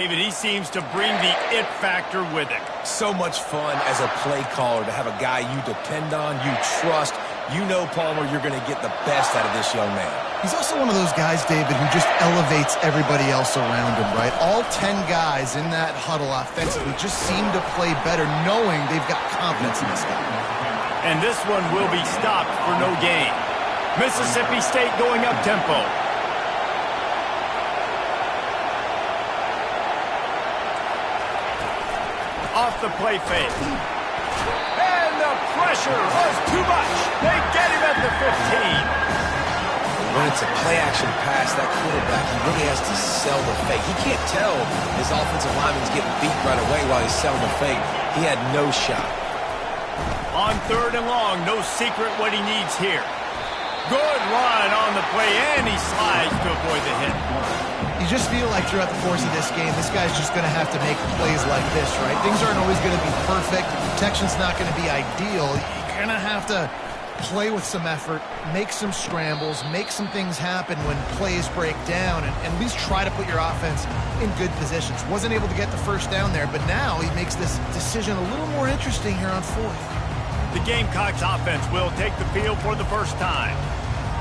David, he seems to bring the it factor with him. So much fun as a play caller to have a guy you depend on, you trust. You know, Palmer, you're going to get the best out of this young man. He's also one of those guys, David, who just elevates everybody else around him, right? All 10 guys in that huddle offensively just seem to play better knowing they've got confidence in this guy. And this one will be stopped for no gain. Mississippi State going up tempo. Off the play fake. And the pressure was too much. They get him at the 15. When it's a play-action pass, that quarterback, he really has to sell the fake. He can't tell his offensive lineman's getting beat right away while he's selling the fake. He had no shot. On 3rd and long, no secret what he needs here. Good run on the play, and he slides to avoid the hit. You just feel like throughout the course of this game, this guy's just going to have to make plays like this, right? Things aren't always going to be perfect. Protection's not going to be ideal. You're going to have to play with some effort, make some scrambles, make some things happen when plays break down, and at least try to put your offense in good positions. Wasn't able to get the first down there, but now he makes this decision a little more interesting here on 4th. The Gamecocks offense will take the field for the first time.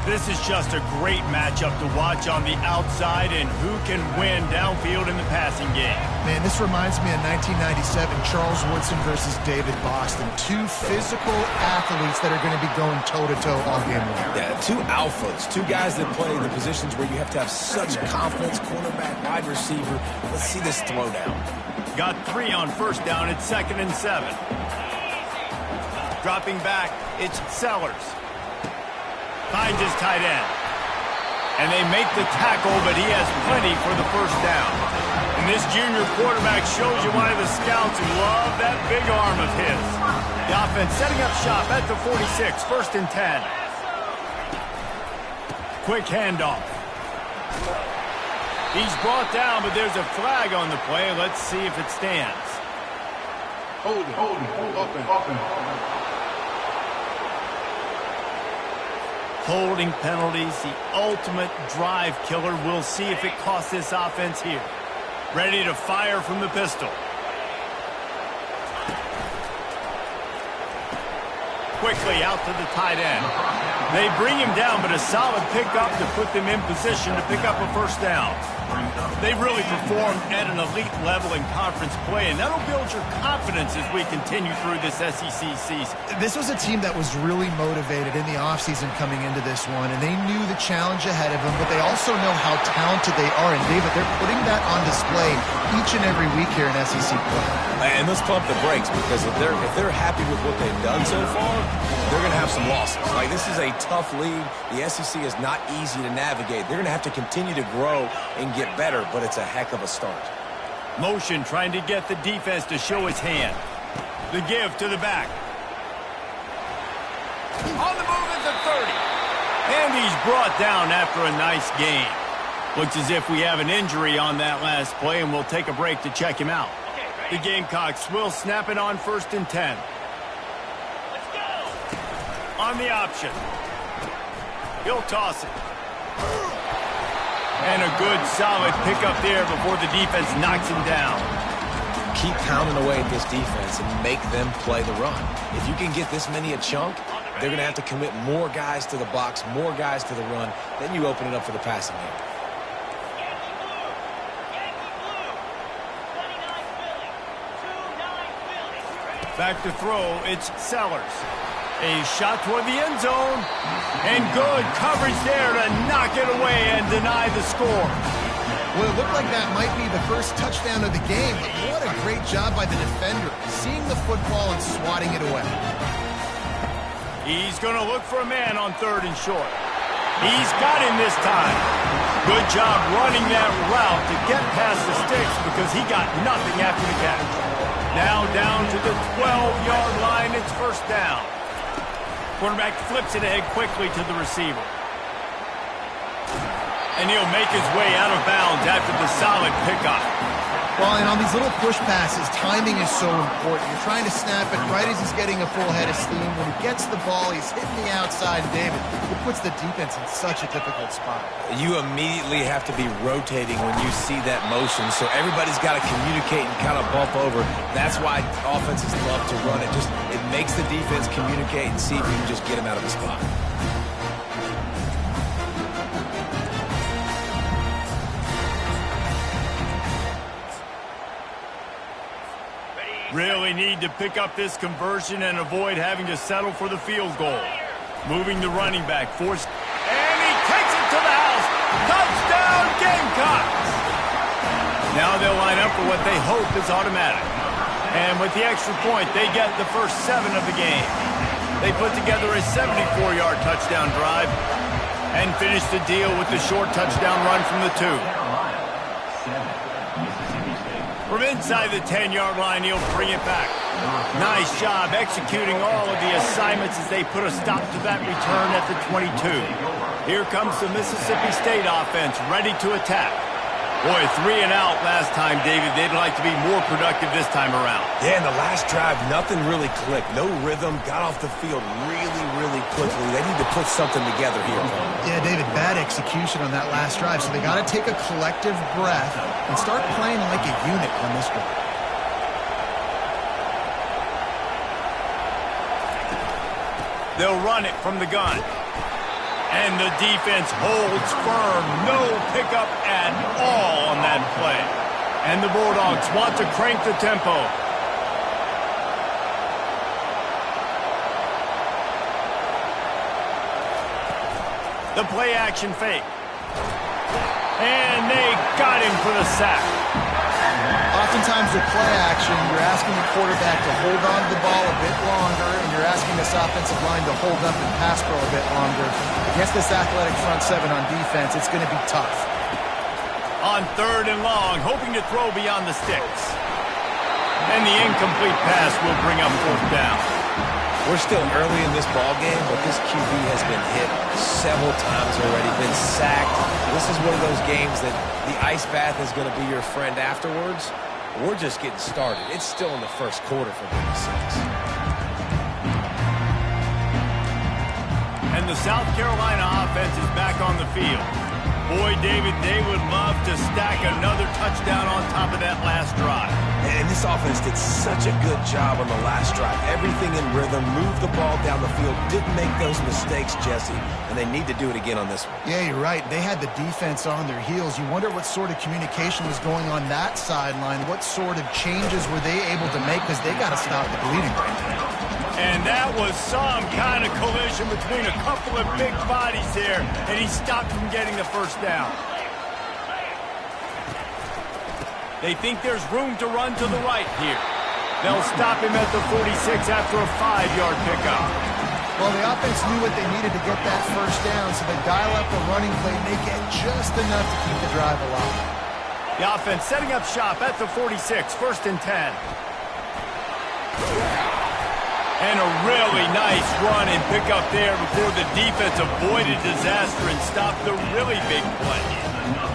This is just a great matchup to watch on the outside and who can win downfield in the passing game. Man, this reminds me of 1997, Charles Woodson versus David Boston. Two physical athletes that are going to be going toe-to-toe all game long. Yeah, two alphas, two guys that play the positions where you have to have such confidence, cornerback, wide receiver. Let's see this throwdown. Got 3 on 1st down. It's 2nd and 7. Dropping back, it's Sellers. Finds his tight end. And they make the tackle, but he has plenty for the 1st down. And this junior quarterback shows you why the scouts love that big arm of his. The offense setting up shop at the 46, 1st and 10. Quick handoff. He's brought down, but there's a flag on the play. Let's see if it stands. Hold it. Holding penalties, the ultimate drive killer. We'll see if it costs this offense here. Ready to fire from the pistol. Quickly out to the tight end. They bring him down, but a solid pickup to put them in position to pick up a 1st down. They've really performed at an elite level in conference play, and that'll build your confidence as we continue through this SEC season. This was a team that was really motivated in the offseason coming into this one, and they knew the challenge ahead of them, but they also know how talented they are. And, David, they're putting that on display each and every week here in SEC play. And let's pump the brakes, because if they're happy with what they've done so far, they're going to have some losses. Like, this is a tough league. The SEC is not easy to navigate. They're going to have to continue to grow and get better, but it's a heck of a start. Motion trying to get the defense to show his hand. The give to the back. On the move at the 30. And he's brought down after a nice gain. Looks as if we have an injury on that last play, and we'll take a break to check him out. The Gamecocks will snap it on 1st and 10. On the option. He'll toss it. And a good, solid pickup there before the defense knocks him down. Keep pounding away at this defense and make them play the run. If you can get this many a chunk, they're going to have to commit more guys to the box, more guys to the run. Then you open it up for the passing game. Back to throw, it's Sellers. A shot toward the end zone. And good coverage there to knock it away and deny the score. Well, it looked like that might be the first touchdown of the game, but what a great job by the defender, seeing the football and swatting it away. He's going to look for a man on 3rd and short. He's got him this time. Good job running that route to get past the sticks because he got nothing after the catch. Now down to the 12-yard line, it's 1st down. Quarterback flips it ahead quickly to the receiver. And he'll make his way out of bounds after the solid pickup. Well, and on these little push passes, timing is so important. You're trying to snap it right as he's getting a full head of steam. When he gets the ball, he's hitting the outside, and David, it puts the defense in such a difficult spot. You immediately have to be rotating when you see that motion, so everybody's got to communicate and kind of bump over. That's why offenses love to run it. It makes the defense communicate and see if you can just get him out of the spot. Really need to pick up this conversion and avoid having to settle for the field goal. Moving the running back, forced, and he takes it to the house. Touchdown, Gamecocks! Now they'll line up for what they hope is automatic. And with the extra point, they get the first 7 of the game. They put together a 74-yard touchdown drive and finish the deal with the short touchdown run from the 2. From inside the 10-yard line, he'll bring it back. Nice job executing all of the assignments as they put a stop to that return at the 22. Here comes the Mississippi State offense, ready to attack. Boy, 3 and out last time, David. They'd like to be more productive this time around. Yeah, in the last drive, nothing really clicked. No rhythm, got off the field really quickly. They need to put something together here. Yeah, David, bad execution on that last drive, so they got to take a collective breath and start playing like a unit on this one. They'll run it from the gun. And the defense holds firm. No pickup at all on that play. And the Bulldogs want to crank the tempo. The play action fake. And they got him for the sack. Oftentimes with play action, you're asking the quarterback to hold on to the ball a bit longer, and you're asking this offensive line to hold up and pass pro a bit longer. Against this athletic front 7 on defense, it's going to be tough. On 3rd and long, hoping to throw beyond the sticks. And the incomplete pass will bring up 4th down. We're still early in this ball game, but this QB has been hit several times already, been sacked. This is one of those games that the ice bath is going to be your friend afterwards. We're just getting started. It's still in the first quarter for goodness sakes. And the South Carolina offense is back on the field. Boy, David, they would love to stack another touchdown on top of that last drive. And this offense did such a good job on the last drive. Everything in rhythm, moved the ball down the field, didn't make those mistakes, Jesse, and they need to do it again on this one. Yeah, you're right. They had the defense on their heels. You wonder what sort of communication was going on that sideline. What sort of changes were they able to make, because they got to stop the bleeding right now. And that was some kind of collision between a couple of big bodies here, and he stopped from getting the first down. They think there's room to run to the right here. They'll stop him at the 46 after a 5-yard pickup. Well, the offense knew what they needed to get that first down, so they dial up the running play, make it just enough to keep the drive alive. The offense setting up shop at the 46, 1st and 10. And a really nice run and pickup there before the defense avoided disaster and stopped the really big play.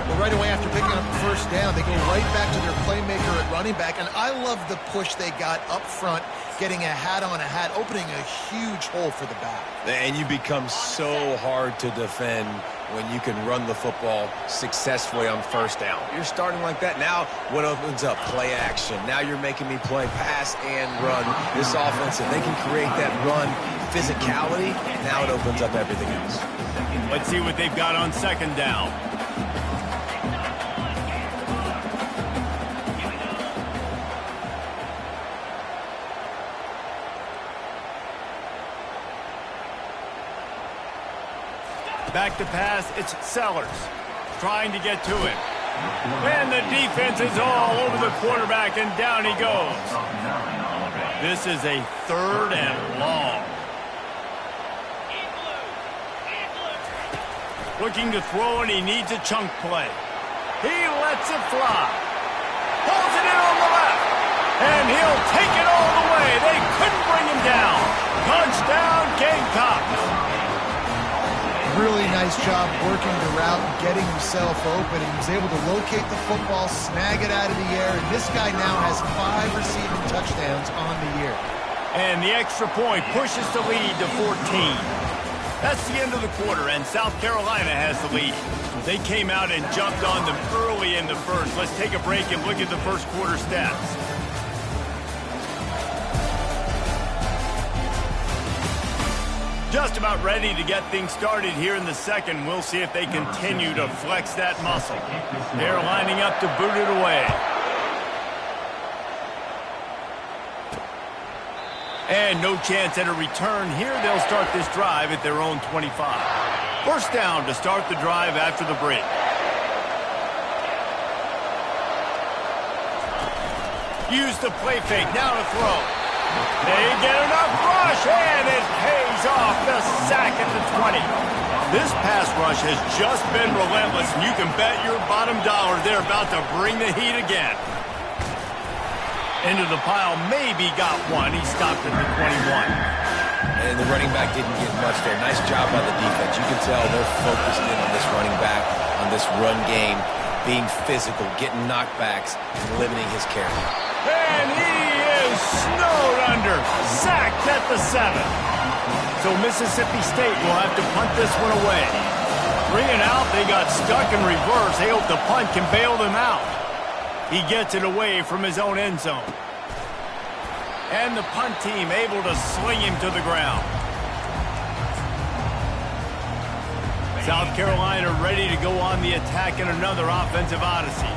Well, right away after picking up the first down, they go right back to their playmaker at running back. And I love the push they got up front, getting a hat on a hat, opening a huge hole for the back. And you become so hard to defend when you can run the football successfully on 1st down. You're starting like that. Now what opens up? Play action. Now you're making me play pass and run. This offense, if they can create that run physicality, now it opens up everything else. Let's see what they've got on 2nd down. Back to pass, it's Sellers trying to get to him. And the defense is all over the quarterback, and down he goes. This is a 3rd and long. Looking to throw, and he needs a chunk play. He lets it fly. Pulls it in on the left. And he'll take it all the way. They couldn't bring him down. Touchdown, Gamecocks. really nice job working the route and getting himself open. And he was able to locate the football, snag it out of the air, and this guy now has 5 receiving touchdowns on the year. And the extra point pushes the lead to 14. That's the end of the quarter, and South Carolina has the lead. They came out and jumped on them early in the first. Let's take a break and look at the first quarter stats. Just about ready to get things started here in the second. We'll see if they continue to flex that muscle. They're lining up to boot it away. And no chance at a return here. They'll start this drive at their own 25. First down to start the drive after the break. Use the play fake. Now to throw. They get enough rush, and it pays off. The sack at the 20. This pass rush has just been relentless, and you can bet your bottom dollar they're about to bring the heat again. Into the pile, maybe got one. He stopped at the 21. And the running back didn't get much there. Nice job by the defense. You can tell they're focused in on this running back, on this run game, being physical, getting knockbacks, and limiting his carry. And he is snowed under. Sacked at the 7. So Mississippi State will have to punt this one away. 3 and out, they got stuck in reverse. They hope the punt can bail them out. He gets it away from his own end zone. And the punt team able to sling him to the ground. South Carolina ready to go on the attack in another offensive odyssey.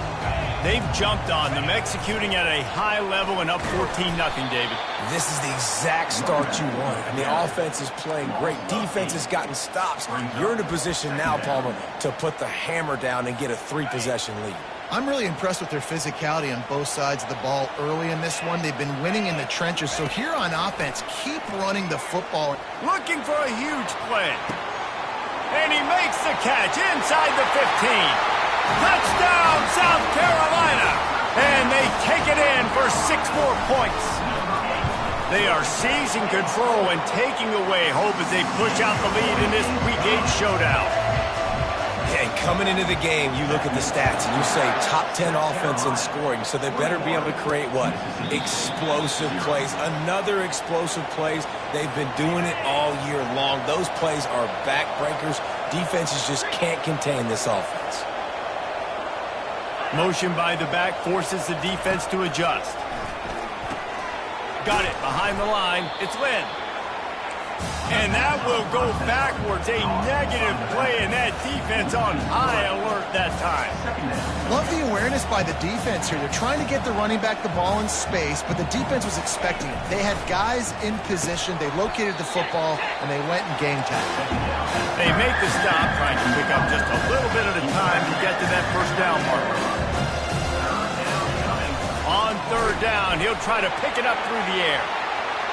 They've jumped on them, executing at a high level and up 14-0, David. This is the exact start you want. And the offense is playing great. Defense has gotten stops. You're in a position now, Palmer, to put the hammer down and get a 3-possession lead. I'm really impressed with their physicality on both sides of the ball early in this one. They've been winning in the trenches. So here on offense, keep running the football. Looking for a huge play. And he makes the catch inside the 15. Touchdown, South Carolina. And they take it in for 6 more points. They are seizing control and taking away hope as they push out the lead in this Week 8 showdown. And coming into the game, you look at the stats and you say top 10 offense in scoring, so they better be able to create what? Explosive plays. Another explosive plays. They've been doing it all year long. Those plays are backbreakers. Defenses just can't contain this offense. Motion by the back forces the defense to adjust. Got it behind the line. It's Lynn. And that will go backwards. A negative play, and that defense on high alert that time. Love the awareness by the defense here. They're trying to get the running back the ball in space, but the defense was expecting it. They had guys in position. They located the football, and they went and game tacked. They make the stop, trying to pick up just a little bit at a time to get to that first down marker. On third down, he'll try to pick it up through the air.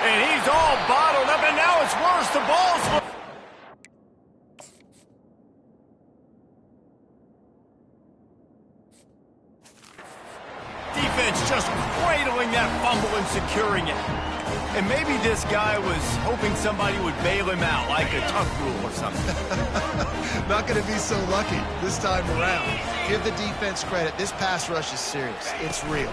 And he's all bottled up, and now it's worse. The ball's... Defense just cradling that fumble and securing it. And maybe this guy was hoping somebody would bail him out, like a tuck rule or something. Not going to be so lucky this time around. Give the defense credit. This pass rush is serious. It's real.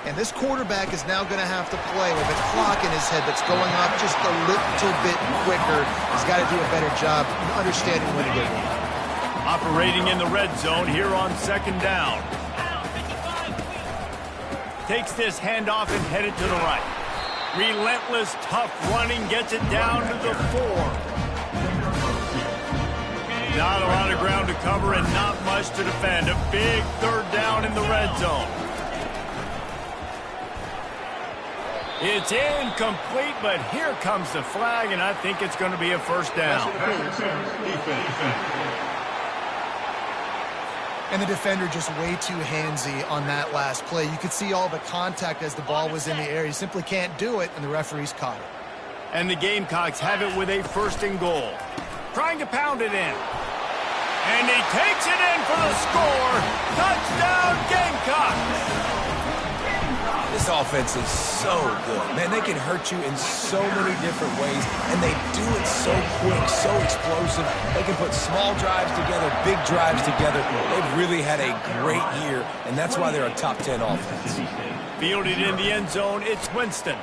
And this quarterback is now going to have to play with a clock in his head that's going off just a little bit quicker. He's got to do a better job understanding when to get one. Operating in the red zone here on second down. Takes this handoff and headed to the right. Relentless, tough running, gets it down to the 4. Not a lot of ground to cover and not much to defend. A big third down in the red zone. It's incomplete, but here comes the flag, and I think it's going to be a first down. And the defender just way too handsy on that last play. You could see all the contact as the ball was in the air. He simply can't do it, and the referees caught it. And the Gamecocks have it with a 1st and goal. Trying to pound it in. And he takes it in for the score. Touchdown, Gamecocks! This offense is so good. Man, they can hurt you in so many different ways, and they do it so quick, so explosive. They can put small drives together, big drives together. They've really had a great year, and that's why they're a top 10 offense. Fielded in the end zone, it's Winston.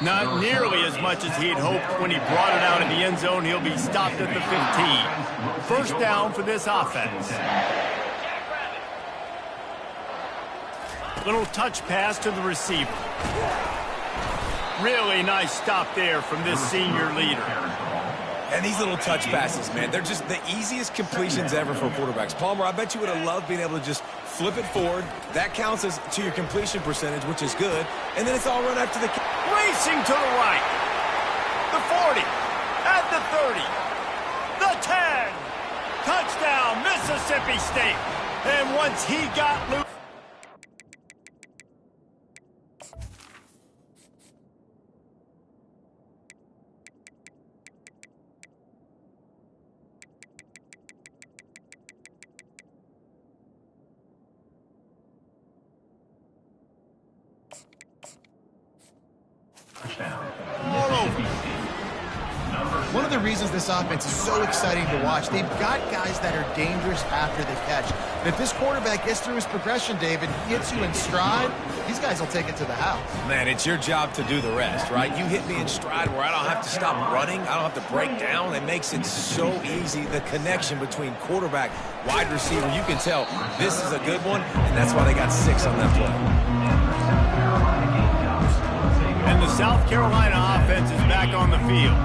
Not nearly as much as he had hoped when he brought it out in the end zone. He'll be stopped at the 15. First down for this offense. Little touch pass to the receiver. Really nice stop there from this senior leader. And these little touch passes, man, they're just the easiest completions ever for quarterbacks. Palmer, I bet you would have loved being able to just flip it forward. That counts as to your completion percentage, which is good. And then it's all run up to the... Racing to the right. The 40. At the 30. The 10. Touchdown, Mississippi State. And once he got loose... One of the reasons this offense is so exciting to watch, they've got guys that are dangerous after the catch. And if this quarterback gets through his progression, David, gets you in stride, these guys will take it to the house. Man, it's your job to do the rest, right? You hit me in stride where I don't have to stop running. I don't have to break down. It makes it so easy. The connection between quarterback, wide receiver, you can tell this is a good one, and that's why they got 6 on that play. And the South Carolina offense is back on the field.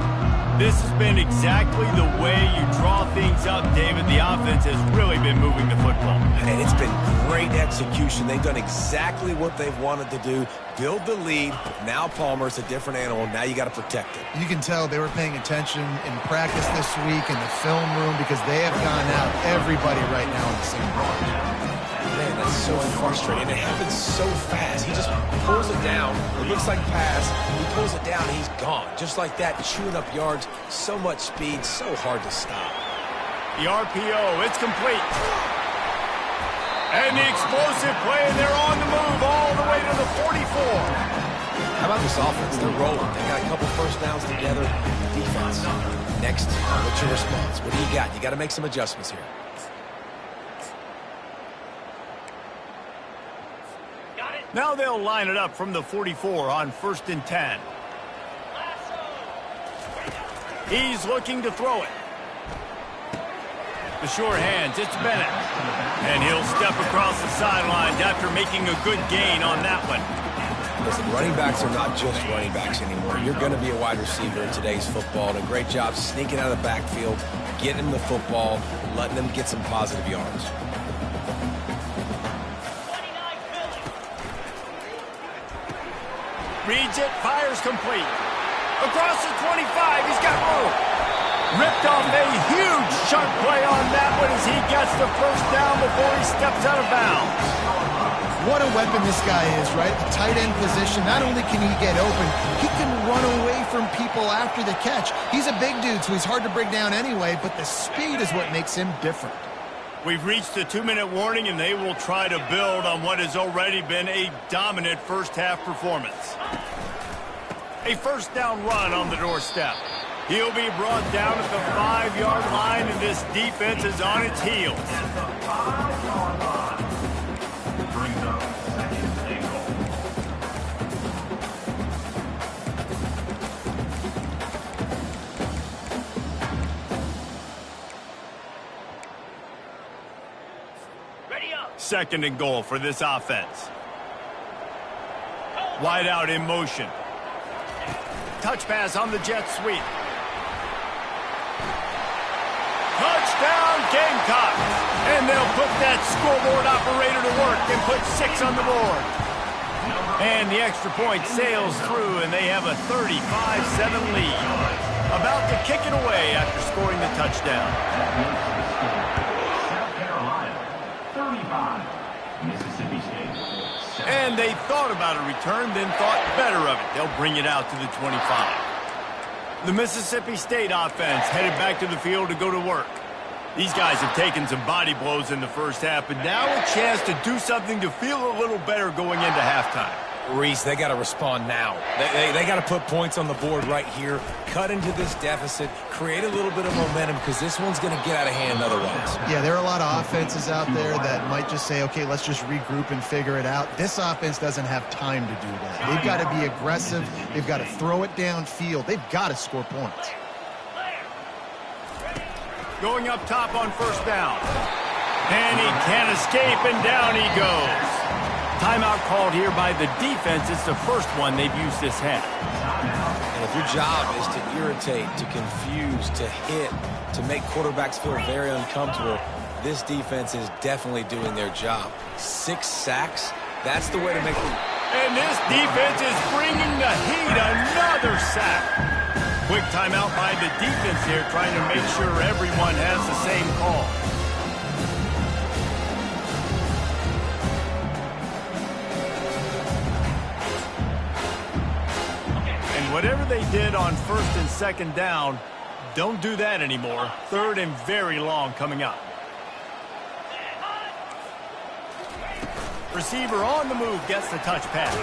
This has been exactly the way you draw things up, David. The offense has really been moving the football. And it's been great execution. They've done exactly what they've wanted to do. Build the lead. Now Palmer's a different animal. Now you got to protect it. You can tell they were paying attention in practice this week in the film room because they have gone out everybody right now in the same page. Man, that's so frustrating. It happens so fast. He just pulls it down. It looks like pass. He pulls it down, and he's gone. Just like that, chewing up yards. So much speed, so hard to stop. The RPO, it's complete. And the explosive play, and they're on the move all the way to the 44. How about this offense? They're rolling. They got a couple first downs together. Defense. Next, what's your response? What do you got? You got to make some adjustments here. Now they'll line it up from the 44 on 1st and 10. He's looking to throw it. The sure hands, it's Bennett. And he'll step across the sidelines after making a good gain on that one. Listen, running backs are not just running backs anymore. You're going to be a wide receiver in today's football. And a great job sneaking out of the backfield, getting the football, letting them get some positive yards. Reads it, fires complete. Across the 25, he's got room. Ripped off a huge sharp play on that one as he gets the first down before he steps out of bounds. What a weapon this guy is, right? The tight end position, not only can he get open, he can run away from people after the catch. He's a big dude, so he's hard to break down anyway, but the speed is what makes him different. We've reached the 2-minute warning, and they will try to build on what has already been a dominant first-half performance. A first-down run on the doorstep. He'll be brought down at the 5-yard line, and this defense is on its heels. Second and goal for this offense. Wide out in motion. Touch pass on the jet sweep. Touchdown Gamecocks! And they'll put that scoreboard operator to work and put 6 on the board. And the extra point sails through, and they have a 35-7 lead. About to kick it away after scoring the touchdown. Mississippi State. And they thought about a return, then thought better of it. They'll bring it out to the 25. The Mississippi State offense headed back to the field to go to work. These guys have taken some body blows in the first half, but now a chance to do something to feel a little better going into halftime. Reese, they got to respond now. They got to put points on the board right here, cut into this deficit, create a little bit of momentum because this one's going to get out of hand otherwise. Yeah, there are a lot of offenses out there that might just say, okay, let's just regroup and figure it out. This offense doesn't have time to do that. They've got to be aggressive. They've got to throw it downfield. They've got to score points. Going up top on first down. And he can't escape, and down he goes. Timeout called here by the defense. It's the first one they've used this half. And if your job is to irritate, to confuse, to hit, to make quarterbacks feel very uncomfortable, this defense is definitely doing their job. 6 sacks, that's the way to make them. And this defense is bringing the heat. Another sack. Quick timeout by the defense here, trying to make sure everyone has the same call. And whatever they did on first and second down, don't do that anymore. Third and very long coming up. Receiver on the move gets the touch pass.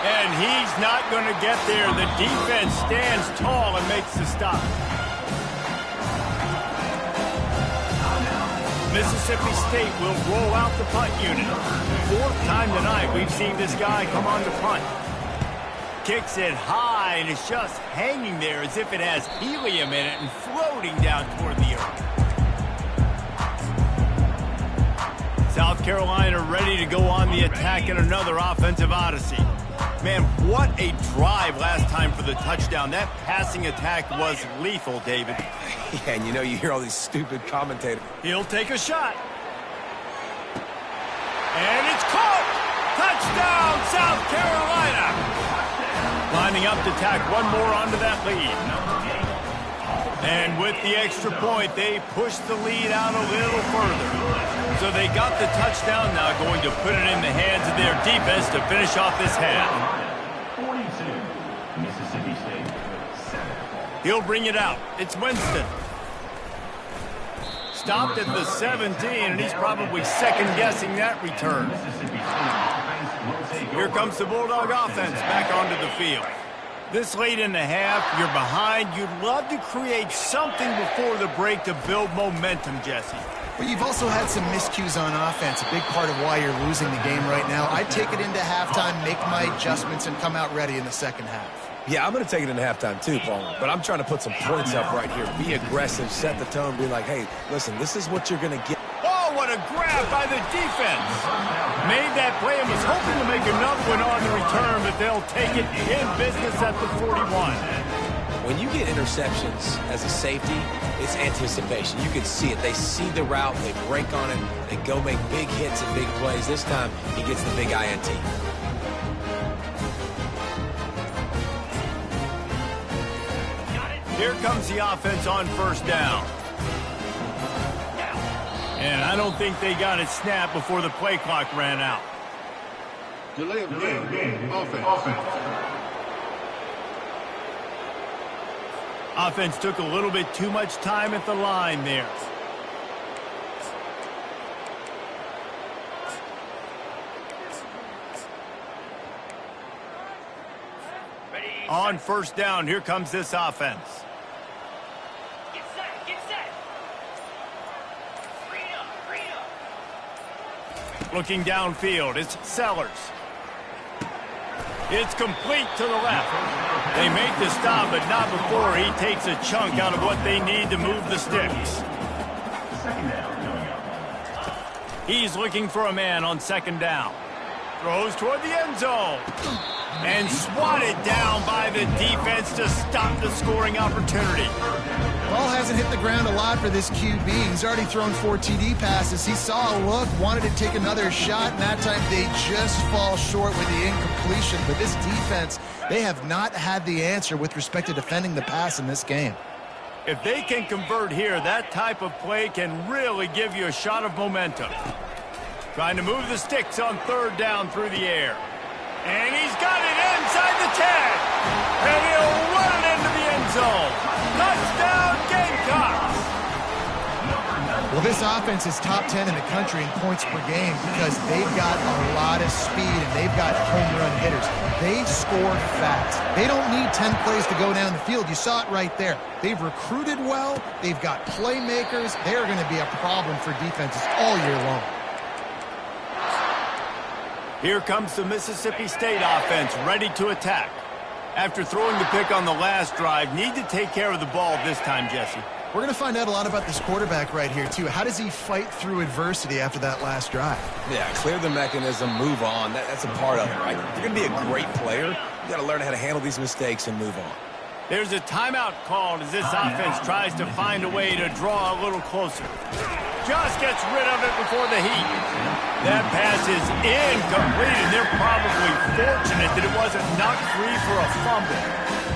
And he's not going to get there. The defense stands tall and makes the stop. Mississippi State will roll out the punt unit. 4th time tonight we've seen this guy come on to punt. Kicks it high, and it's just hanging there as if it has helium in it and floating down toward the earth. South Carolina ready to go on the attack in another offensive odyssey. Man, what a drive last time for the touchdown. That passing attack was lethal, David. Yeah, and you hear all these stupid commentators. He'll take a shot. And it's caught! Touchdown, South Carolina! Lining up to tack one more onto that lead. And with the extra point, they push the lead out a little further. So they got the touchdown, now going to put it in the hands of their defense to finish off this half. 42, Mississippi State, 7. He'll bring it out. It's Winston. Stopped at the 17, and he's probably second-guessing that return. Here comes the Bulldog offense back onto the field. This late in the half, you're behind. You'd love to create something before the break to build momentum, Jesse. Well, you've also had some miscues on offense, a big part of why you're losing the game right now. I'd take it into halftime, make my adjustments, and come out ready in the second half. Yeah, I'm going to take it into halftime too, Paul. But I'm trying to put some points up right here. Be aggressive, set the tone, be like, hey, listen, this is what you're going to get. Oh, what a grab by the defense. Made that play and was hoping to make another one on the return, but they'll take it in business at the 41. When you get interceptions as a safety, it's anticipation. You can see it. They see the route, they break on it, they go make big hits and big plays. This time, he gets the big INT. Here comes the offense on first down. And I don't think they got it snapped before the play clock ran out. Delay of game. Offense. Offense took a little bit too much time at the line there. On first down, here comes this offense. Get set. Green up. Looking downfield, it's Sellers. It's complete to the left. They make the stop, but not before he takes a chunk out of what they need to move the sticks. Second down coming up. He's looking for a man on second down. Throws toward the end zone. And swatted down by the defense to stop the scoring opportunity. Ball hasn't hit the ground a lot for this QB. He's already thrown 4 TD passes. He saw a look, wanted to take another shot, and that time they just fall short with the incompletion. But this defense, they have not had the answer with respect to defending the pass in this game. If they can convert here, that type of play can really give you a shot of momentum. Trying to move the sticks on third down through the air. And he's got it inside the 10. And he'll run it into the end zone. Touchdown, Gamecocks. Well, this offense is top 10 in the country in points per game because they've got a lot of speed and they've got home run hitters. They score fast. They don't need 10 plays to go down the field. You saw it right there. They've recruited well. They've got playmakers. They're going to be a problem for defenses all year long. Here comes the Mississippi State offense ready to attack. After throwing the pick on the last drive, need to take care of the ball this time, Jesse. We're going to find out a lot about this quarterback right here, too. How does he fight through adversity after that last drive? Yeah, clear the mechanism, move on. That's a part of it, right? If you're going to be a great player, you got to learn how to handle these mistakes and move on. There's a timeout called as this offense tries to find a way to draw a little closer. Just gets rid of it before the heat. That pass is incomplete, and they're probably fortunate that it wasn't knocked free for a fumble.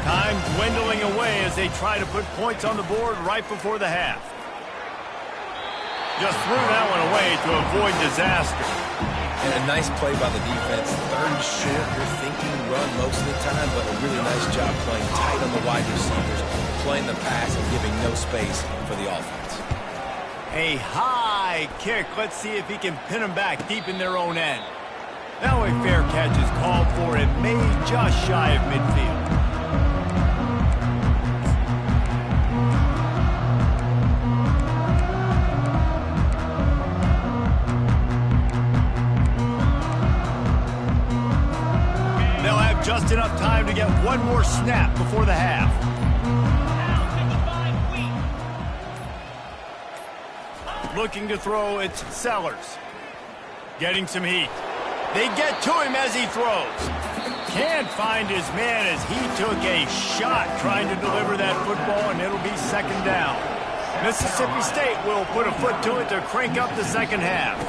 Time dwindling away as they try to put points on the board right before the half. Just threw that one away to avoid disaster. And a nice play by the defense. Third and short, you're thinking run most of the time, but a really nice job playing tight on the wide receivers, playing the pass and giving no space for the offense. A high kick. Let's see if he can pin them back deep in their own end. Now a fair catch is called for. It may just shy of midfield. They'll have just enough time to get one more snap before the half. Looking to throw, it's Sellers. Getting some heat. They get to him as he throws. Can't find his man as he took a shot trying to deliver that football, and it'll be second down. Mississippi State will put a foot to it to crank up the second half.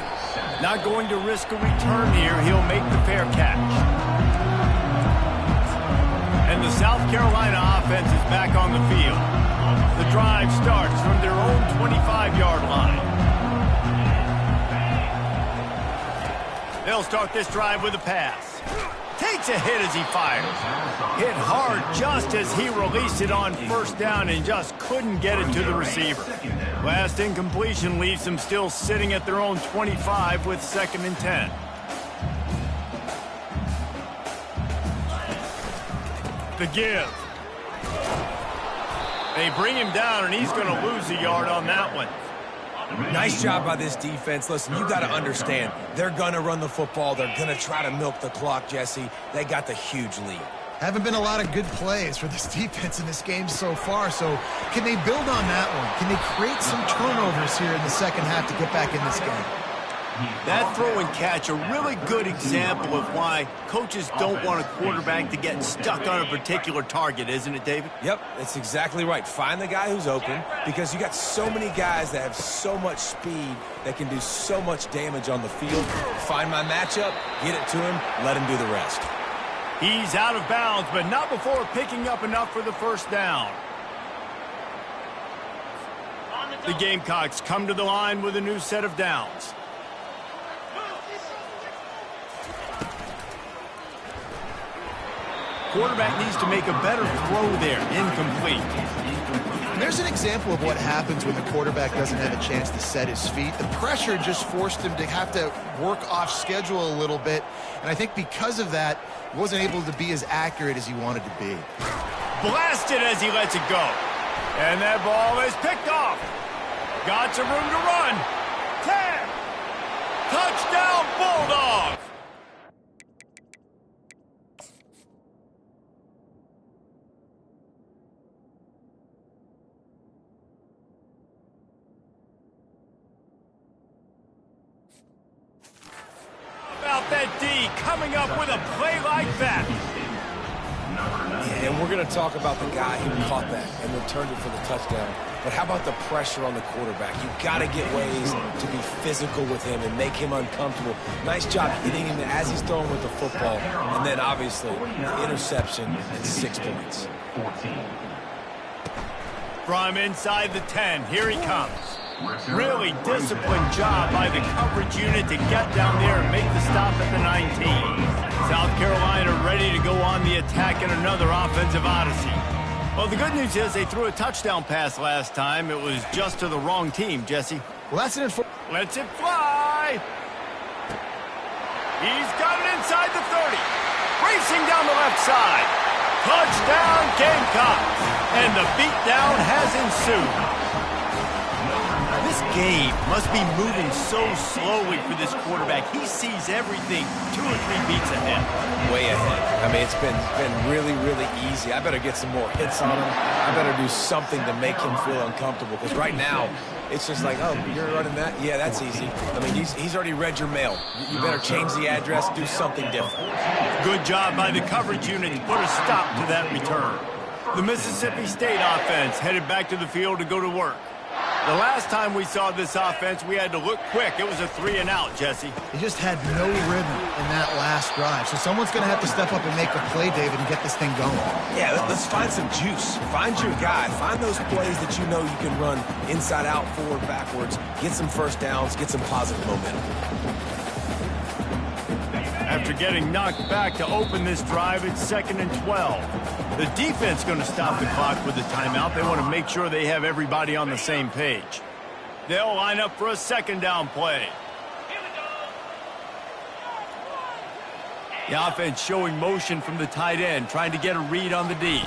Not going to risk a return here. He'll make the fair catch. And the South Carolina offense is back on the field. The drive starts from their own 25-yard line. They'll start this drive with a pass. Takes a hit as he fires. Hit hard just as he released it on first down and just couldn't get it to the receiver. Last incompletion leaves them still sitting at their own 25 with 2nd and 10. The give. They bring him down, and he's going to lose a yard on that one. Nice job by this defense. Listen, you got to understand, they're going to run the football. They're going to try to milk the clock, Jesse. They got the huge lead. Haven't been a lot of good plays for this defense in this game so far, so can they build on that one? Can they create some turnovers here in the second half to get back in this game? That throw and catch, a really good example of why coaches don't want a quarterback to get stuck on a particular target, isn't it, David? Yep, that's exactly right. Find the guy who's open because you got so many guys that have so much speed that can do so much damage on the field. Find my matchup, get it to him, let him do the rest. He's out of bounds, but not before picking up enough for the first down. The Gamecocks come to the line with a new set of downs. Quarterback needs to make a better throw there. Incomplete. And there's an example of what happens when the quarterback doesn't have a chance to set his feet. The pressure just forced him to have to work off schedule a little bit. And I think because of that, he wasn't able to be as accurate as he wanted to be. Blasted as he lets it go. And that ball is picked off. Got some room to run. 10. Touchdown, Bulldogs. That D coming up with a play like that. Yeah, and we're going to talk about the guy who caught that and returned it for the touchdown. But how about the pressure on the quarterback? You got to get ways to be physical with him and make him uncomfortable. Nice job hitting him as he's throwing with the football. And then, obviously, the interception and 6 points. From inside the 10, here he comes. Really disciplined job by the coverage unit to get down there and make the stop at the 19. South Carolina ready to go on the attack in another offensive odyssey. Well, the good news is they threw a touchdown pass last time. It was just to the wrong team, Jesse. Well, that's an Lets it fly. He's got it inside the 30. Racing down the left side. Touchdown, Gamecocks. And the beatdown has ensued. This game must be moving so slowly for this quarterback. He sees everything 2 or 3 beats ahead. Way ahead. I mean, it's been really, really easy. I better get some more hits on him. I better do something to make him feel uncomfortable. Because right now, it's just like, oh, you're running that? Yeah, that's easy. I mean, he's already read your mail. You better change the address, do something different. Good job by the coverage unit to put a stop to that return. The Mississippi State offense headed back to the field to go to work. The last time we saw this offense, we had to look quick. It was a 3-and-out, Jesse. They just had no rhythm in that last drive. So someone's going to have to step up and make a play, David, and get this thing going. Yeah, let's find some juice. Find your guy. Find those plays that you know you can run inside out, forward, backwards. Get some first downs. Get some positive momentum. After getting knocked back to open this drive, it's 2nd and 12. The defense going to stop the clock with a timeout. They want to make sure they have everybody on the same page. They'll line up for a 2nd down play. The offense showing motion from the tight end, trying to get a read on the D.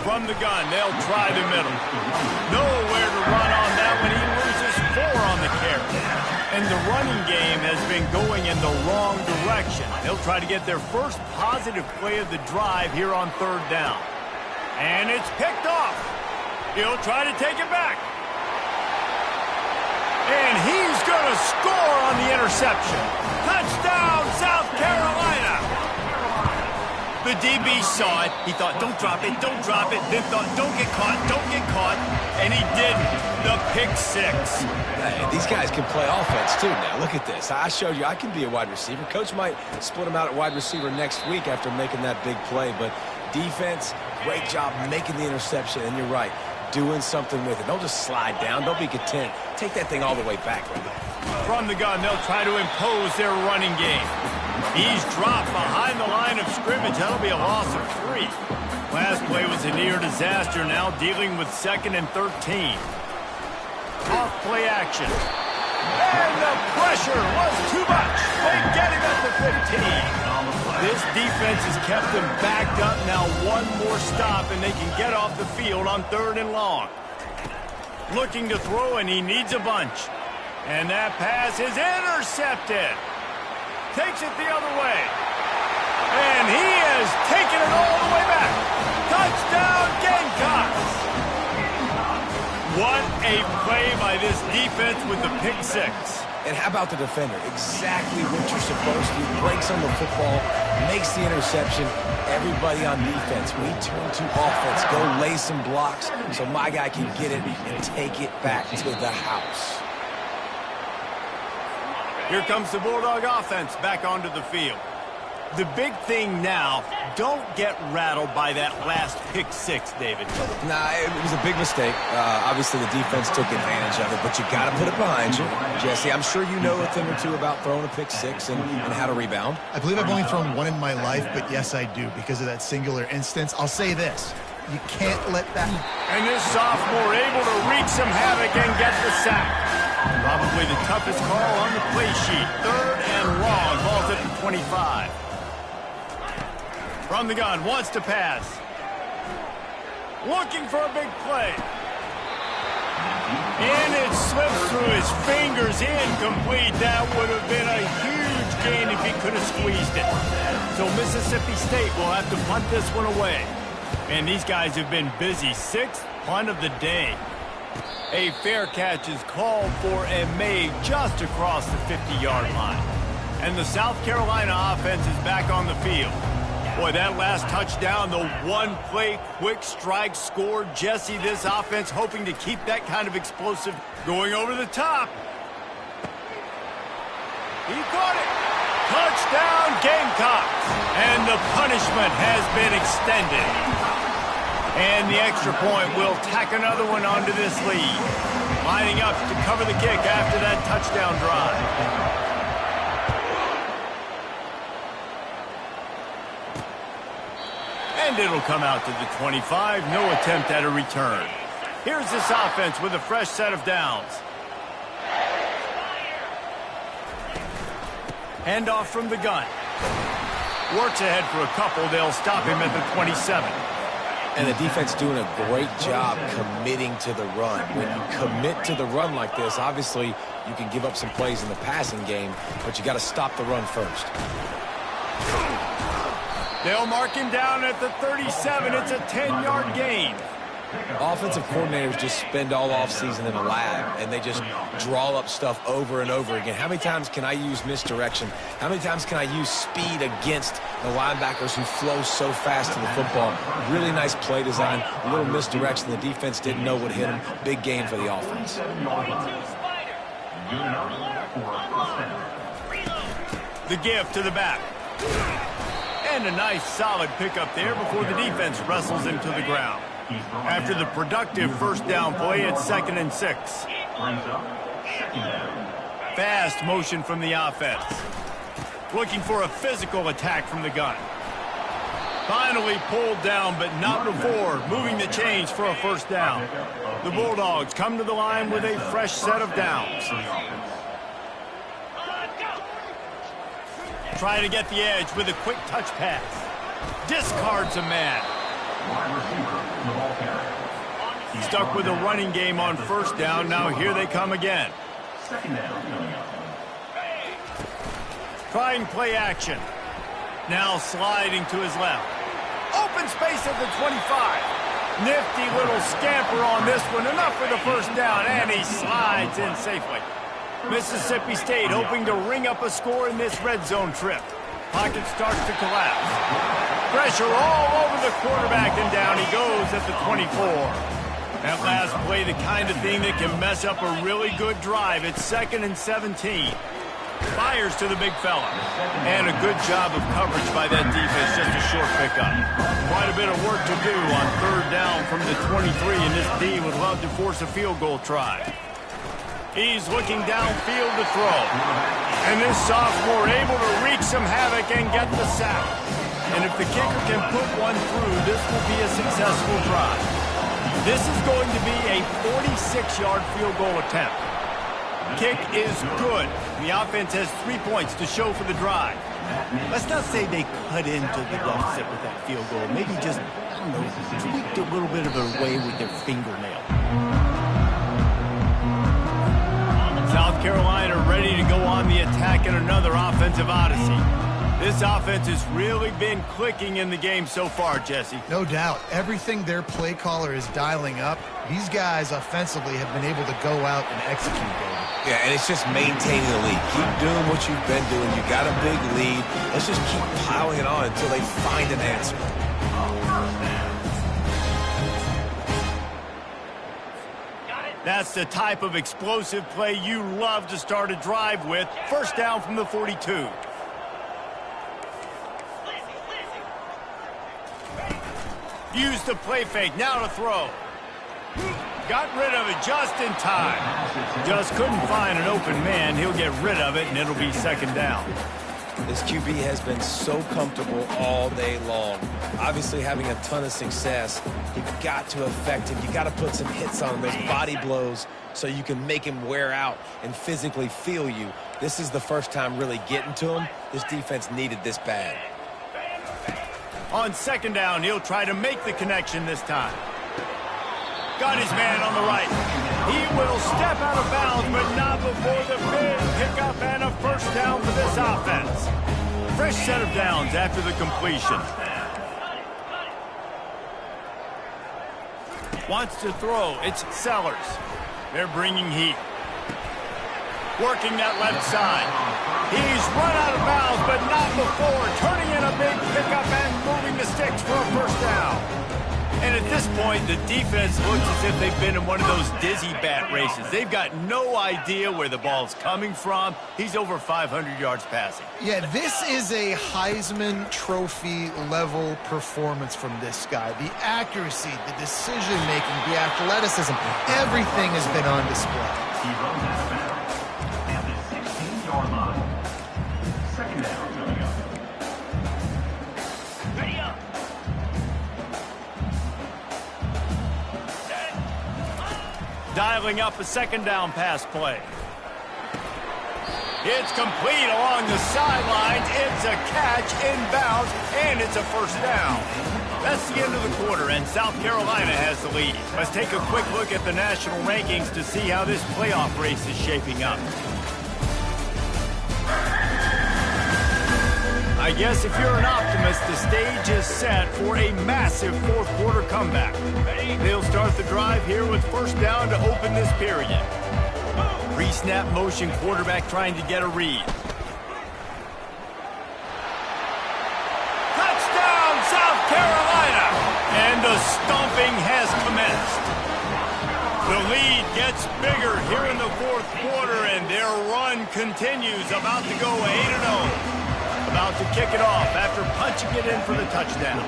From the gun, they'll try the middle. Nowhere to run on that one. He loses 4 on the carry. And the running game has been going in the wrong direction. They'll try to get their first positive play of the drive here on 3rd down. And it's picked off. He'll try to take it back. And he's going to score on the interception. Touchdown, South Carolina. The DB saw it. He thought, don't drop it, don't drop it. Then thought, don't get caught, don't get caught. And he didn't. The pick 6. Hey, these guys can play offense, too, now. Look at this. I showed you I can be a wide receiver. Coach might split him out at wide receiver next week after making that big play. But defense, great job making the interception. And you're right, doing something with it. Don't just slide down. Don't be content. Take that thing all the way back. From the gun, they'll try to impose their running game. He's dropped behind the line of scrimmage. That'll be a loss of 3. Last play was a near disaster, now dealing with 2nd and 13. Off play action. And the pressure was too much. They get him at the 15. This defense has kept them backed up. Now 1 more stop, and they can get off the field on 3rd and long. Looking to throw, and he needs a bunch. And that pass is intercepted. Takes it the other way. And he has taken it all the way back. Touchdown, Gamecocks. What a play by this defense with the pick 6. And how about the defender? Exactly what you're supposed to. Breaks on the football, makes the interception. Everybody on defense, we turn to offense. Go lay some blocks so my guy can get it and take it back to the house. Here comes the Bulldog offense back onto the field. The big thing now, don't get rattled by that last pick 6, David. Nah, it was a big mistake. Obviously, the defense took advantage of it, but you got to put it behind you. Jesse, I'm sure you know a thing or two about throwing a pick 6 and how to rebound. I believe I've only thrown 1 in my life, but yes, I do because of that singular instance. I'll say this. You can't let that... And this sophomore able to wreak some havoc and get the sack. Probably the toughest call on the play sheet. 3rd and long. Ball's at the 25. From the gun, wants to pass. Looking for a big play. And it slips through his fingers, incomplete. That would have been a huge gain if he could have squeezed it. So Mississippi State will have to punt this one away. And these guys have been busy. 6th punt of the day. A fair catch is called for and made just across the 50-yard line. And the South Carolina offense is back on the field. Boy, that last touchdown, the 1-play quick strike score. Jesse, this offense hoping to keep that kind of explosive going over the top. He caught it. Touchdown, Gamecocks. And the punishment has been extended. And the extra point will tack another one onto this lead. Lining up to cover the kick after that touchdown drive. And it'll come out to the 25. No attempt at a return. Here's this offense with a fresh set of downs. Handoff from the gun. Works ahead for a couple. They'll stop him at the 27. And the defense doing a great job committing to the run. When you commit to the run like this, obviously you can give up some plays in the passing game, but you got to stop the run first. They'll mark him down at the 37. It's a 10-yard gain. Offensive coordinators just spend all offseason in a lab, and they just draw up stuff over and over again. How many times can I use misdirection? How many times can I use speed against the linebackers who flow so fast to the football? Really nice play design, a little misdirection. The defense didn't know what hit them. Big game for the offense. The give to the back. And a nice solid pickup there before the defense wrestles him to the ground. After the productive first down play, it's 2nd and 6. Fast motion from the offense. Looking for a physical attack from the gun. Finally pulled down, but not before. Moving the chains for a first down. The Bulldogs come to the line with a fresh set of downs. Try to get the edge with a quick touch pass. Discards a man. Stuck with a running game on first down. Now here they come again. Trying play action. Now sliding to his left. Open space at the 25. Nifty little scamper on this one. Enough for the first down, and he slides in safely. Mississippi State hoping to ring up a score in this red zone trip. Pocket starts to collapse. Pressure all over the quarterback, and down he goes at the 24. That last play, the kind of thing that can mess up a really good drive. It's 2nd and 17. Fires to the big fella. And a good job of coverage by that defense, just a short pickup. Quite a bit of work to do on third down from the 23, and this D would love to force a field goal try. He's looking downfield to throw. And this sophomore able to wreak some havoc and get the sack. And if the kicker can put one through, this will be a successful drive. This is going to be a 46-yard field goal attempt. Kick is good. The offense has 3 points to show for the drive. Let's not say they cut into the deficit with that field goal. Maybe just, I don't know, tweaked a little bit of a way with their fingernail. South Carolina ready to go on the attack in another offensive odyssey. This offense has really been clicking in the game so far, Jesse. No doubt. Everything their play caller is dialing up, these guys offensively have been able to go out and execute, baby. Yeah, and it's just maintaining the lead. Keep doing what you've been doing. You got a big lead. Let's just keep piling it on until they find an answer. That's the type of explosive play you love to start a drive with. First down from the 42. Use the play fake, now to throw. Got rid of it just in time. Just couldn't find an open man. He'll get rid of it, and it'll be 2nd down. This QB has been so comfortable all day long. Obviously having a ton of success. You've got to affect him. You got to put some hits on him, those body blows, so you can make him wear out and physically feel you. This is the first time really getting to him. This defense needed this bad. On 2nd down, he'll try to make the connection this time. Got his man on the right. He will step out of bounds, but not before the big pickup and a first down for this offense. Fresh set of downs after the completion. Wants to throw. It's Sellers. They're bringing heat. Working that left side. He's run out of bounds, but not before. Turning in a big pickup and moving the sticks for a first down. And at this point, the defense looks as if they've been in one of those dizzy bat races. They've got no idea where the ball's coming from. He's over 500 yards passing. Yeah, this is a Heisman Trophy level performance from this guy. The accuracy, the decision-making, the athleticism, everything has been on display. He runs out of bounds at the 16-yard line. 2nd down coming up. Ready up. Dialing up a 2nd down pass play. It's complete along the sidelines. It's a catch inbounds, and it's a first down. That's the end of the quarter, and South Carolina has the lead. Let's take a quick look at the national rankings to see how this playoff race is shaping up. I guess if you're an optimist, the stage is set for a massive fourth quarter comeback. They'll start the drive here with first down to open this period. Pre-snap motion, quarterback trying to get a read. Touchdown, South Carolina! And the stomping has commenced. The lead gets bigger here in the fourth quarter, and their run continues, about to go 8-0. About to kick it off after punching it in for the touchdown.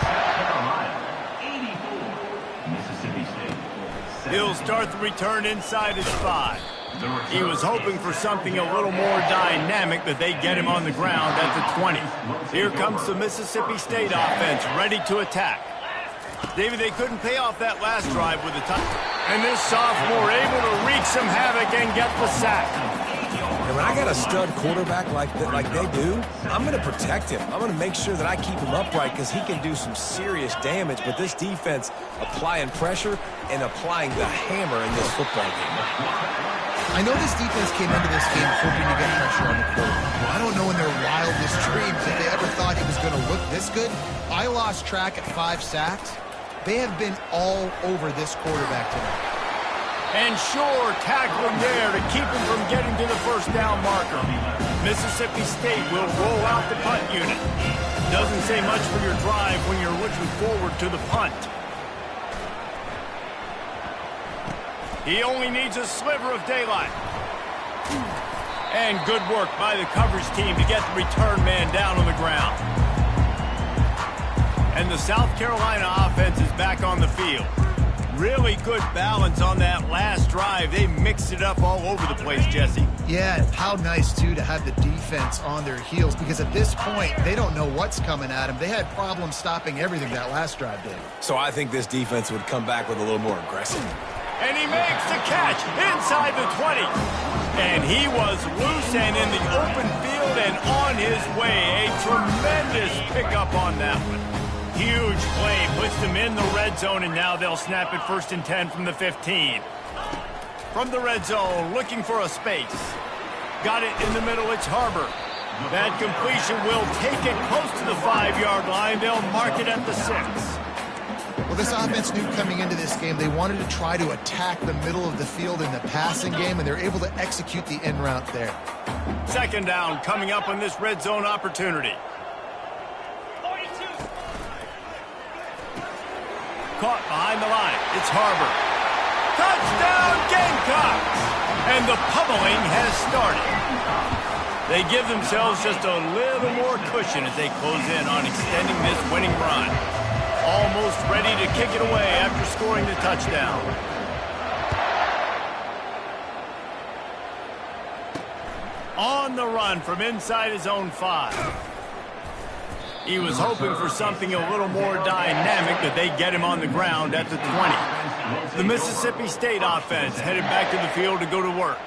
South Carolina, 84. Mississippi State. He'll start the return inside his 5. He was hoping for something a little more dynamic, that they get him on the ground at the 20. Here comes the Mississippi State offense, ready to attack. David, they couldn't pay off that last drive with a touchdown. And this sophomore able to wreak some havoc and get the sack. And when I got a stud quarterback like they do, I'm going to protect him. I'm going to make sure that I keep him upright because he can do some serious damage. But this defense applying pressure and applying the hammer in this football game. I know this defense came into this game hoping to get pressure on the quarterback. I don't know in their wildest dreams if they ever thought he was going to look this good. I lost track at 5 sacks. They have been all over this quarterback today. And sure, tackling there to keep him from getting to the first down marker. Mississippi State will roll out the punt unit. Doesn't say much for your drive when you're looking forward to the punt. He only needs a sliver of daylight. And good work by the coverage team to get the return man down on the ground. And the South Carolina offense is back on the field. Really good balance on that last drive. They mixed it up all over the place, Jesse. Yeah, how nice, too, to have the defense on their heels, because at this point, they don't know what's coming at them. They had problems stopping everything that last drive did. So I think this defense would come back with a little more aggressive. And he makes the catch inside the 20. And he was loose and in the open field and on his way. A tremendous pickup on that one. Huge play, puts them in the red zone, and now they'll snap it 1st and 10 from the 15. From the red zone, looking for a space. Got it in the middle, it's Harbor. That completion will take it close to the 5-yard line. They'll mark it at the 6. Well, this offense knew coming into this game they wanted to try to attack the middle of the field in the passing game, and they're able to execute the in route there. 2nd down coming up on this red zone opportunity. Caught behind the line. It's Harbor. Touchdown, Gamecocks! And the pummeling has started. They give themselves just a little more cushion as they close in on extending this winning run. Almost ready to kick it away after scoring the touchdown. On the run from inside his own 5. He was hoping for something a little more dynamic, that they get him on the ground at the 20. The Mississippi State offense headed back to the field to go to work.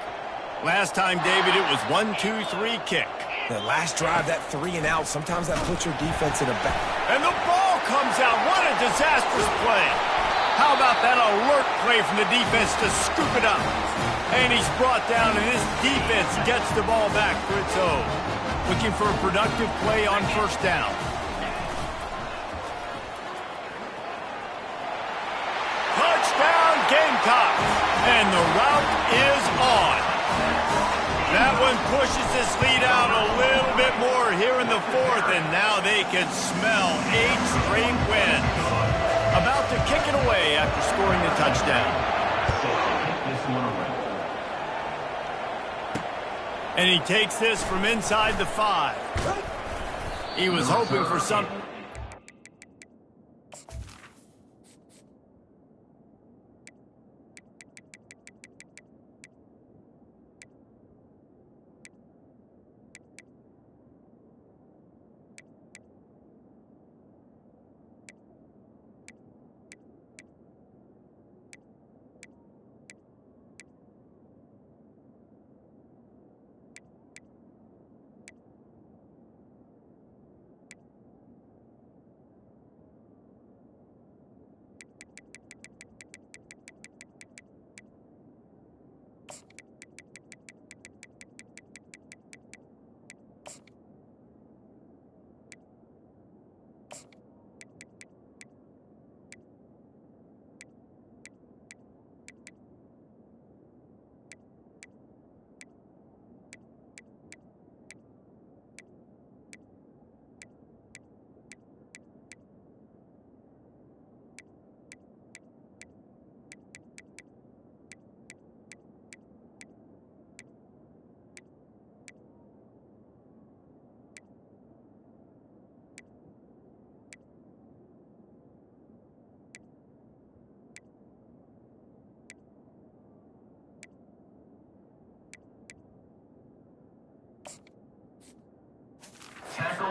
Last time, David, it was 1-2-3 kick. The last drive, that 3 and out, sometimes that puts your defense in a back. And the ball comes out. What a disastrous play. How about that alert play from the defense to scoop it up? And he's brought down, and this defense gets the ball back for its own. Looking for a productive play on 1st down. Touchdown, Gamecocks! And the route is on. That one pushes this lead out a little bit more here in the 4th, and now they can smell 8 straight wins. About to kick it away after scoring the touchdown. And he takes this from inside the 5. He was hoping for something.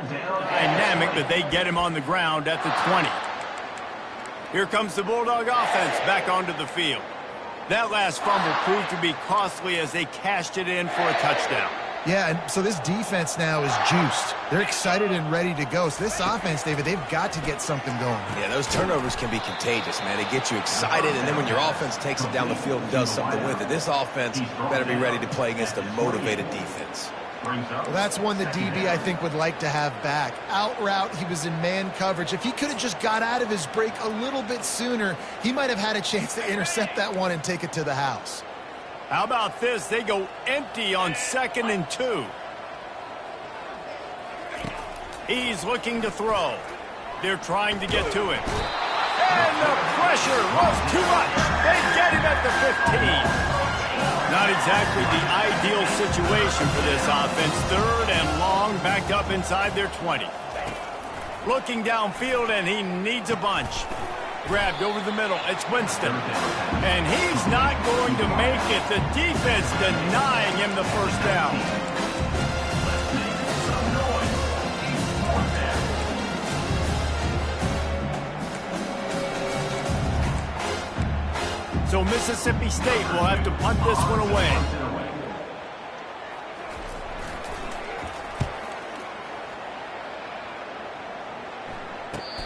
Dynamic, but they get him on the ground at the 20. Here comes the Bulldog offense back onto the field. That last fumble proved to be costly as they cashed it in for a touchdown. Yeah, and so this defense now is juiced. They're excited and ready to go. So this offense, David, they've got to get something going. Yeah, those turnovers can be contagious, man. They get you excited, and then when your offense takes it down the field and does something with it, this offense better be ready to play against a motivated defense. Well, that's one the DB, I think, would like to have back. Out route, he was in man coverage. If he could have just got out of his break a little bit sooner, he might have had a chance to intercept that one and take it to the house. How about this? They go empty on 2nd and 2. He's looking to throw. They're trying to get to him. And the pressure was too much. They get him at the 15. Not exactly the ideal situation for this offense. 3rd and long, backed up inside their 20. Looking downfield, and he needs a bunch. Grabbed over the middle. It's Winston. And he's not going to make it. The defense denying him the first down. So Mississippi State will have to punt this one away.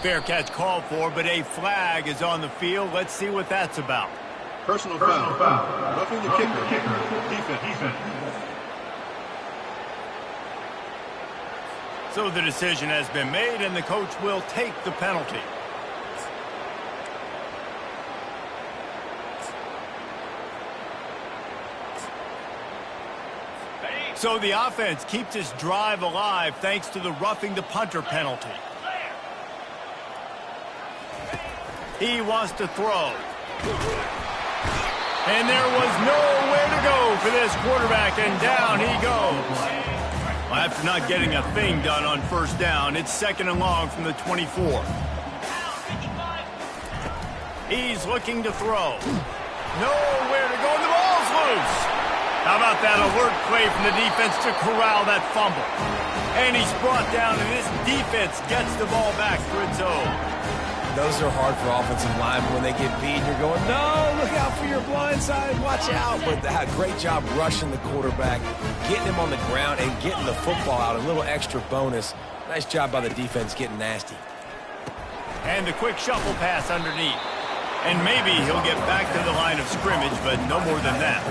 Fair catch called for, but a flag is on the field. Let's see what that's about. Personal foul. Roughing the kicker. Defense. So the decision has been made, and the coach will take the penalty. So the offense keeps its drive alive thanks to the roughing the punter penalty. He wants to throw. And there was nowhere to go for this quarterback, and down he goes. Well, after not getting a thing done on first down, it's 2nd and long from the 24. He's looking to throw. Nowhere to go, and the ball's loose. How about that alert play from the defense to corral that fumble? And he's brought down, and this defense gets the ball back for its own. Those are hard for offensive linemen when they get beat. You're going, no, look out for your blind side, watch out. But great job rushing the quarterback, getting him on the ground, and getting the football out. A little extra bonus. Nice job by the defense getting nasty. And the quick shuffle pass underneath. And maybe he'll get back to the line of scrimmage, but no more than that.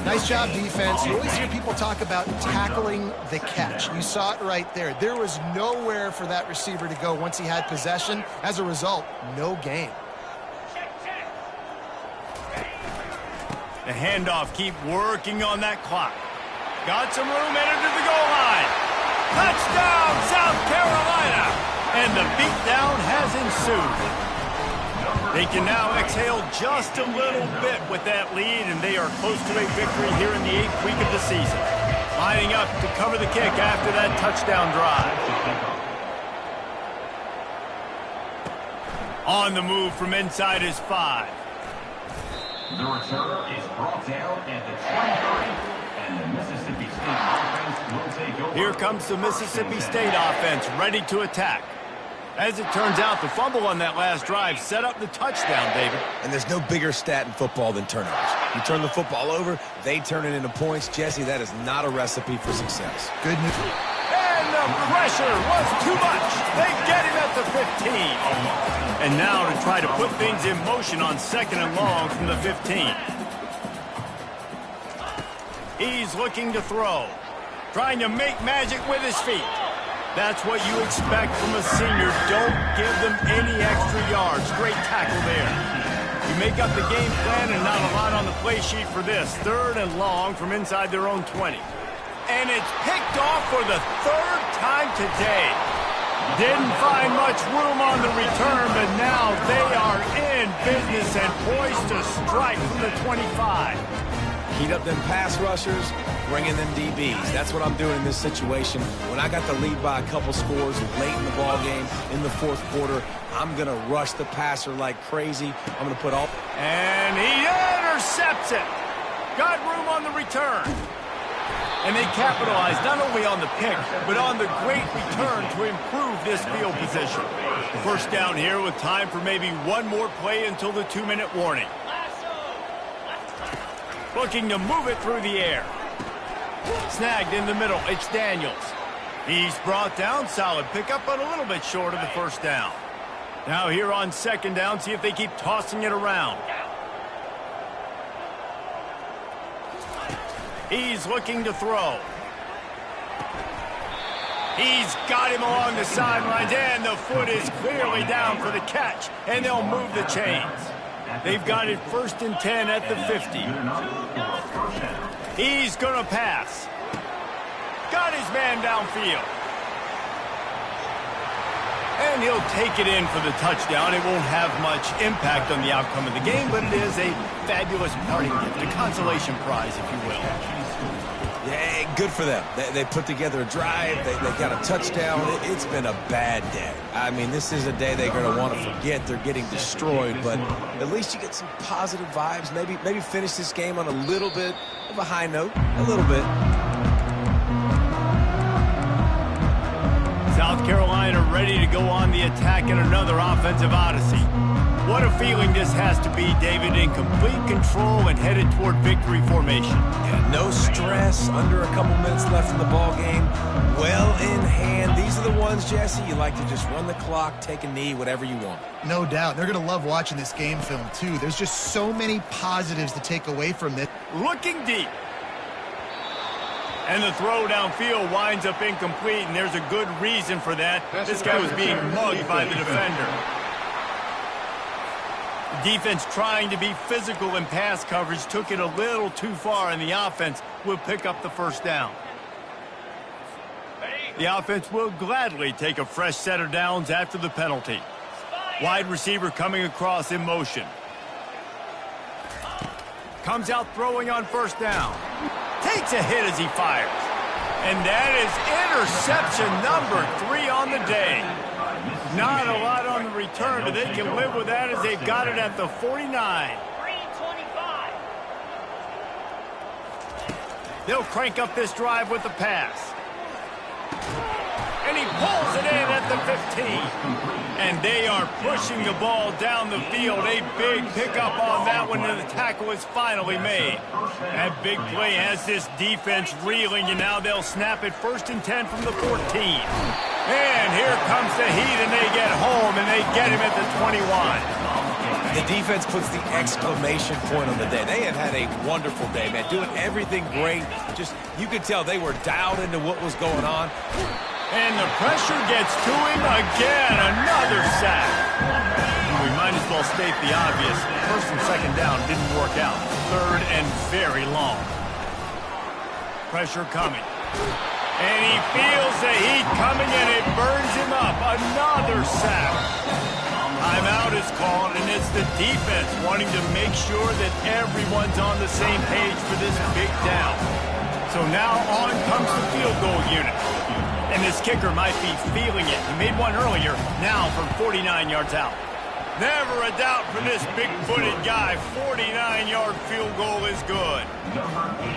Nice job, defense. You always hear people talk about tackling the catch. You saw it right there. There was nowhere for that receiver to go once he had possession. As a result, no gain. The handoff, keep working on that clock. Got some room, headed to the goal line. Touchdown, South Carolina! And the beatdown has ensued. They can now exhale just a little bit with that lead, and they are close to a victory here in the 8th week of the season. Lining up to cover the kick after that touchdown drive. On the move from inside his 5. The return is brought down at the 23, and the Mississippi State offense will take over. Here comes the Mississippi State offense, ready to attack. As it turns out, the fumble on that last drive set up the touchdown, David. And there's no bigger stat in football than turnovers. You turn the football over, they turn it into points. Jesse, that is not a recipe for success. Good news. And the pressure was too much. They get him at the 15. And now to try to put things in motion on 2nd and long from the 15. He's looking to throw. Trying to make magic with his feet. That's what you expect from a senior. Don't give them any extra yards. Great tackle there. You make up the game plan and not a lot on the play sheet for this. 3rd and long from inside their own 20. And it's picked off for the 3rd time today. Didn't find much room on the return, but now they are in business and poised to strike from the 25. Heat up them pass rushers, bring in them DBs. That's what I'm doing in this situation. When I got the lead by a couple scores late in the ball game, in the 4th quarter, I'm going to rush the passer like crazy. I'm going to put all... And he intercepts it. Got room on the return. And they capitalized not only on the pick, but on the great return to improve this field position. First down here with time for maybe one more play until the 2-minute warning. Looking to move it through the air. Snagged in the middle, it's Daniels. He's brought down, solid pickup, but a little bit short of the first down. Now here on second down, see if they keep tossing it around. He's looking to throw. He's got him along the sidelines, and the foot is clearly down for the catch, and they'll move the chains. They've got it 1st and 10 at the 50. He's going to pass. Got his man downfield. And he'll take it in for the touchdown. It won't have much impact on the outcome of the game, but it is a fabulous parting gift, a consolation prize, if you will. Yeah, good for them. They put together a drive. They got a touchdown. It's been a bad day. I mean, this is a day they're going to want to forget. They're getting destroyed, but at least you get some positive vibes. Maybe finish this game on a little bit of a high note. A little bit. South Carolina ready to go on the attack in another offensive odyssey. What a feeling this has to be, David, in complete control and headed toward victory formation. Yeah, no stress, under a couple minutes left in the ball game. Well in hand. These are the ones, Jesse, you like to just run the clock, take a knee, whatever you want. No doubt. They're going to love watching this game film, too. There's just so many positives to take away from this. Looking deep. And the throw downfield winds up incomplete, and there's a good reason for that. This guy was being mugged by the defender. The defense trying to be physical in pass coverage took it a little too far, and the offense will pick up the first down. The offense will gladly take a fresh set of downs after the penalty. Wide receiver coming across in motion. Comes out throwing on first down. Takes a hit as he fires. And that is interception number 3 on the day. Not a lot on the return, but they can live with that as they've got it at the 49. 3:25. They'll crank up this drive with the pass. And he pulls it in at the 15. And they are pushing the ball down the field. A big pickup on that one, and the tackle is finally made. That big play has this defense reeling, and now they'll snap it 1st and 10 from the 14. And here comes the heat, and they get home, and they get him at the 21. The defense puts the exclamation point on the day. They have had a wonderful day, man. Doing everything great. Just, you could tell they were dialed into what was going on. And the pressure gets to him again. Another sack. We might as well state the obvious. 1st and 2nd down didn't work out. 3rd and very long. Pressure coming. And he feels the heat coming, and it burns him up. Another sack. Timeout is called, and it's the defense wanting to make sure that everyone's on the same page for this big down. So now on comes the field goal unit. And this kicker might be feeling it. He made one earlier, now from 49 yards out. Never a doubt for this big-footed guy. 49-yard field goal is good.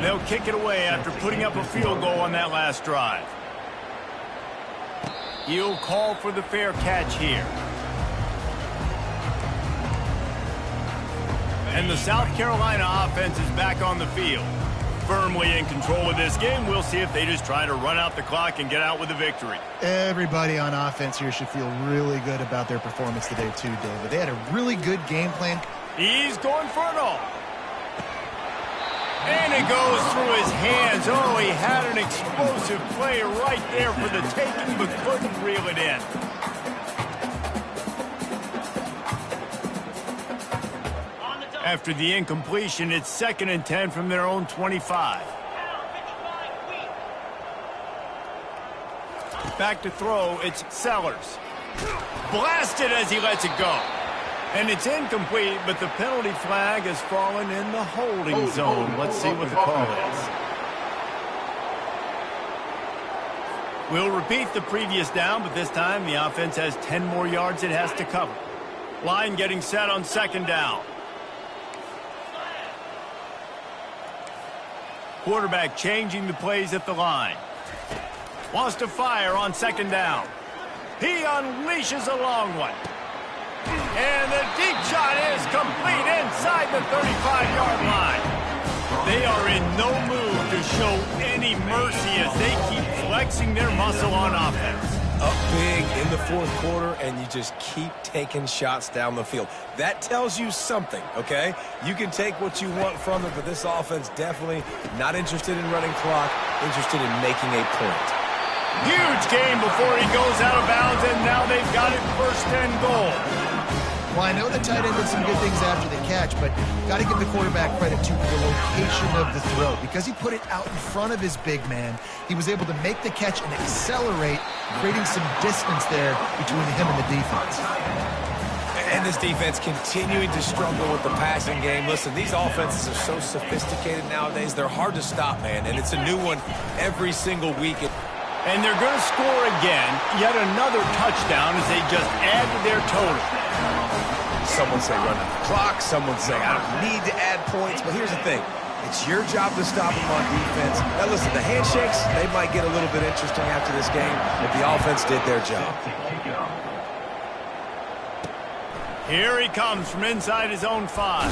They'll kick it away after putting up a field goal on that last drive. He'll call for the fair catch here. And the South Carolina offense is back on the field. Firmly in control of this game. We'll see if they just try to run out the clock and get out with a victory. Everybody on offense here should feel really good about their performance today too, David. They had a really good game plan. He's going for it all. And it goes through his hands. Oh, he had an explosive play right there for the taking, but couldn't reel it in. After the incompletion, it's 2nd and 10 from their own 25. Back to throw, it's Sellers. Blasted as he lets it go. And it's incomplete, but the penalty flag has fallen in the holding zone. Let's see what the call is. We'll repeat the previous down, but this time the offense has 10 more yards it has to cover. Line getting set on 2nd down. quarterback changing the plays at the line. Wants to fire on second down. He unleashes a long one. And the deep shot is complete inside the 35-yard line. They are in no mood to show any mercy as they keep flexing their muscle on offense. Up big in the fourth quarter, and you just keep taking shots down the field. That tells you something, okay? You can take what you want from it, but this offense definitely not interested in running clock, interested in making a point. Huge game before he goes out of bounds, and now they've got it first and goal. Well, I know the tight end did some good things after the catch, but got to give the quarterback credit to the location of the throw. Because he put it out in front of his big man, he was able to make the catch and accelerate, creating some distance there between him and the defense. And this defense continuing to struggle with the passing game. Listen, these offenses are so sophisticated nowadays, they're hard to stop, man. And it's a new one every single week. And they're going to score again, yet another touchdown as they just add to their total. Someone say run out the clock. Someone say I don't need to add points. But here's the thing. It's your job to stop them on defense. Now, listen, the handshakes, they might get a little bit interesting after this game, but the offense did their job. Here he comes from inside his own 5.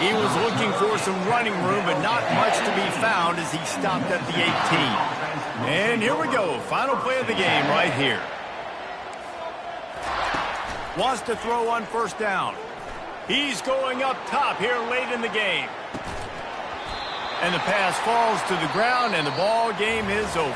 He was looking for some running room, but not much to be found as he stopped at the 18. And here we go. Final play of the game right here. Wants to throw on first down. He's going up top here late in the game. And the pass falls to the ground, and the ball game is over.